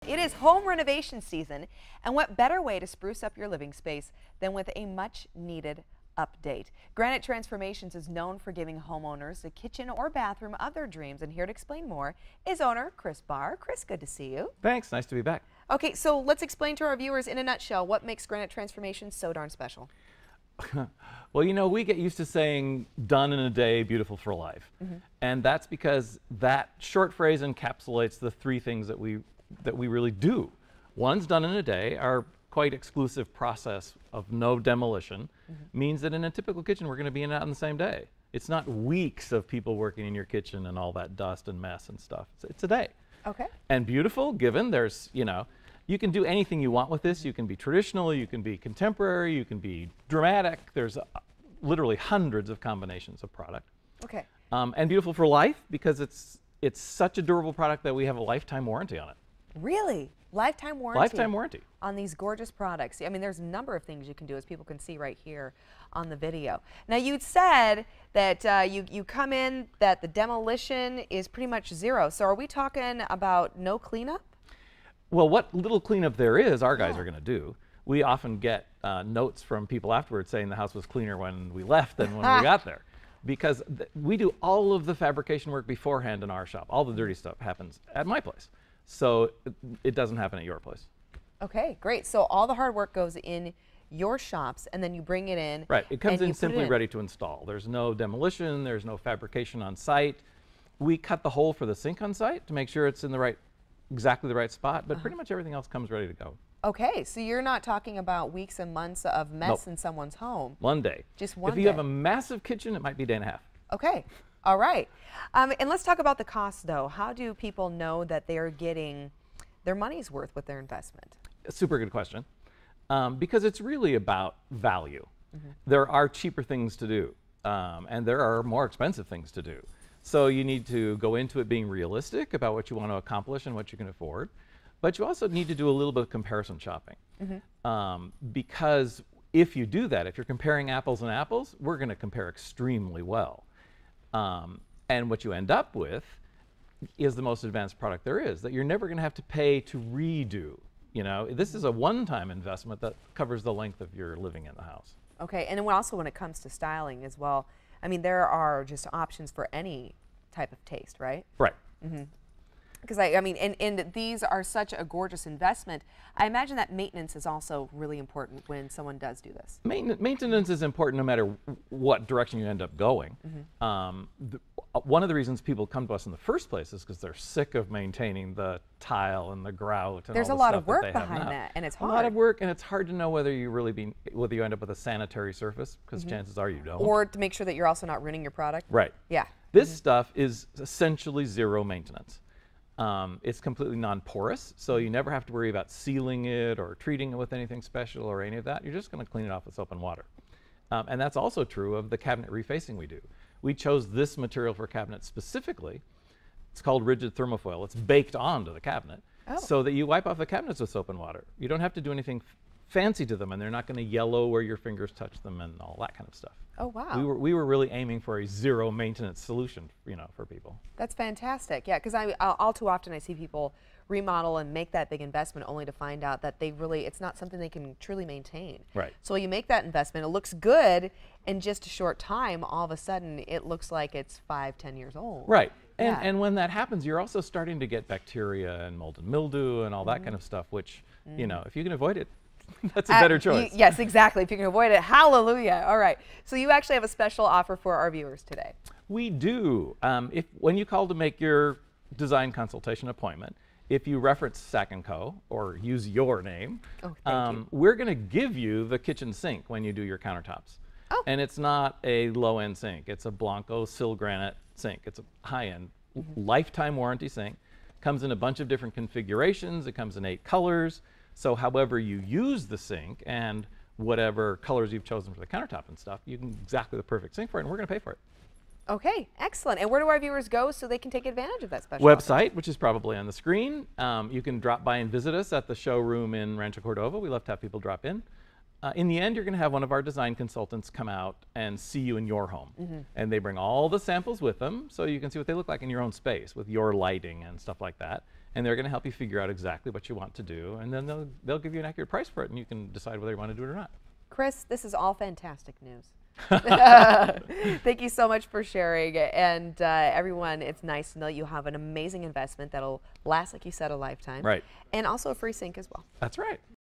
It is home renovation season, and what better way to spruce up your living space than with a much needed update. Granite Transformations is known for giving homeowners the kitchen or bathroom of their dreams, and here to explain more is owner Chris Barr. Chris, good to see you. Thanks, nice to be back. Okay, so let's explain to our viewers in a nutshell what makes Granite Transformations so darn special. Well, you know, we get used to saying done in a day, beautiful for life. And that's because that short phrase encapsulates the three things that we really do. One's done in a day. Our quite exclusive process of no demolition means that in a typical kitchen we're going to be in and out in the same day. It's not weeks of people working in your kitchen and all that dust and mess and stuff. It's a day. Okay. And beautiful, given there's, you know, you can do anything you want with this. You can be traditional, you can be contemporary, you can be dramatic. There's literally hundreds of combinations of product. Okay. And beautiful for life because it's such a durable product that we have a lifetime warranty on it. Really? Lifetime warranty? Lifetime warranty. On these gorgeous products. I mean, there's a number of things you can do, as people can see right here on the video. Now, you'd said that you come in, that the demolition is pretty much zero. So are we talking about no cleanup? Well, what little cleanup there is, our guys are going to do. We often get notes from people afterwards saying the house was cleaner when we left than when we got there. Because we do all of the fabrication work beforehand in our shop. All the dirty stuff happens at my place. So it doesn't happen at your place. Okay, great. So all the hard work goes in your shops, and then you bring it in. Right, it comes in simply ready to install. There's no demolition, there's no fabrication on site. We cut the hole for the sink on site to make sure it's in the right, exactly the right spot, but pretty much everything else comes ready to go. Okay, so you're not talking about weeks and months of mess in someone's home. One day. Just one day. If you have a massive kitchen, it might be a day and a half. Okay, all right. And let's talk about the cost, though. How do people know that they're getting their money's worth with their investment? A super good question. Because it's really about value. There are cheaper things to do, and there are more expensive things to do. So you need to go into it being realistic about what you want to accomplish and what you can afford. But you also need to do a little bit of comparison shopping. Because if you do that, if you're comparing apples and apples, we're going to compare extremely well. And what you end up with is the most advanced product there is, that you're never going to have to pay to redo. You know, this is a one-time investment that covers the length of your living in the house. Okay, and then also when it comes to styling as well, I mean, there are just options for any type of taste, right? Right. Because I mean, and these are such a gorgeous investment. I imagine that maintenance is also really important when someone does do this. Maintenance is important no matter what direction you end up going. One of the reasons people come to us in the first place is because they're sick of maintaining the tile and the grout and There's all a the lot stuff of work that they have behind now. that, and it's hard. A lot of work, and it's hard to know whether you end up with a sanitary surface, because chances are you don't. Or to make sure that you're also not ruining your product. Right. Yeah. This stuff is essentially zero maintenance. It's completely non-porous, so you never have to worry about sealing it or treating it with anything special or any of that. You're just going to clean it off with soap and water. And that's also true of the cabinet refacing we do. We chose this material for cabinets specifically. It's called rigid thermofoil. It's baked onto the cabinet so that you wipe off the cabinets with soap and water. You don't have to do anything fancy to them, and they're not going to yellow where your fingers touch them and all that kind of stuff. Oh, wow. We were really aiming for a zero maintenance solution, you know, for people. That's fantastic. Yeah, because all too often I see people remodel and make that big investment only to find out that it's not something they can truly maintain. Right. So you make that investment, it looks good, in just a short time, all of a sudden it looks like it's 5-10 years old. Right. And when that happens, you're also starting to get bacteria and mold and mildew and all that kind of stuff, which, you know, if you can avoid it, that's a better choice. Yes, exactly. If you can avoid it, hallelujah. All right. So you actually have a special offer for our viewers today. We do. When you call to make your design consultation appointment, if you reference Sack & Co. or use your name, we're going to give you the kitchen sink when you do your countertops. Oh. And it's not a low-end sink. It's a Blanco sill granite sink. It's a high-end, lifetime warranty sink. Comes in a bunch of different configurations. It comes in 8 colors. So however you use the sink and whatever colors you've chosen for the countertop and stuff, you can exactly the perfect sink for it, and we're going to pay for it. Okay, excellent. And where do our viewers go so they can take advantage of that special website, which is probably on the screen. You can drop by and visit us at the showroom in Rancho Cordova. We love to have people drop in. In the end, you're going to have one of our design consultants come out and see you in your home. Mm-hmm. And they bring all the samples with them so you can see what they look like in your own space with your lighting and stuff like that. and they're going to help you figure out exactly what you want to do, and then they'll give you an accurate price for it, and you can decide whether you want to do it or not. Chris, this is all fantastic news. Thank you so much for sharing. And everyone, it's nice to know you have an amazing investment that'll last, like you said, a lifetime. Right. And also a free sink as well. That's right.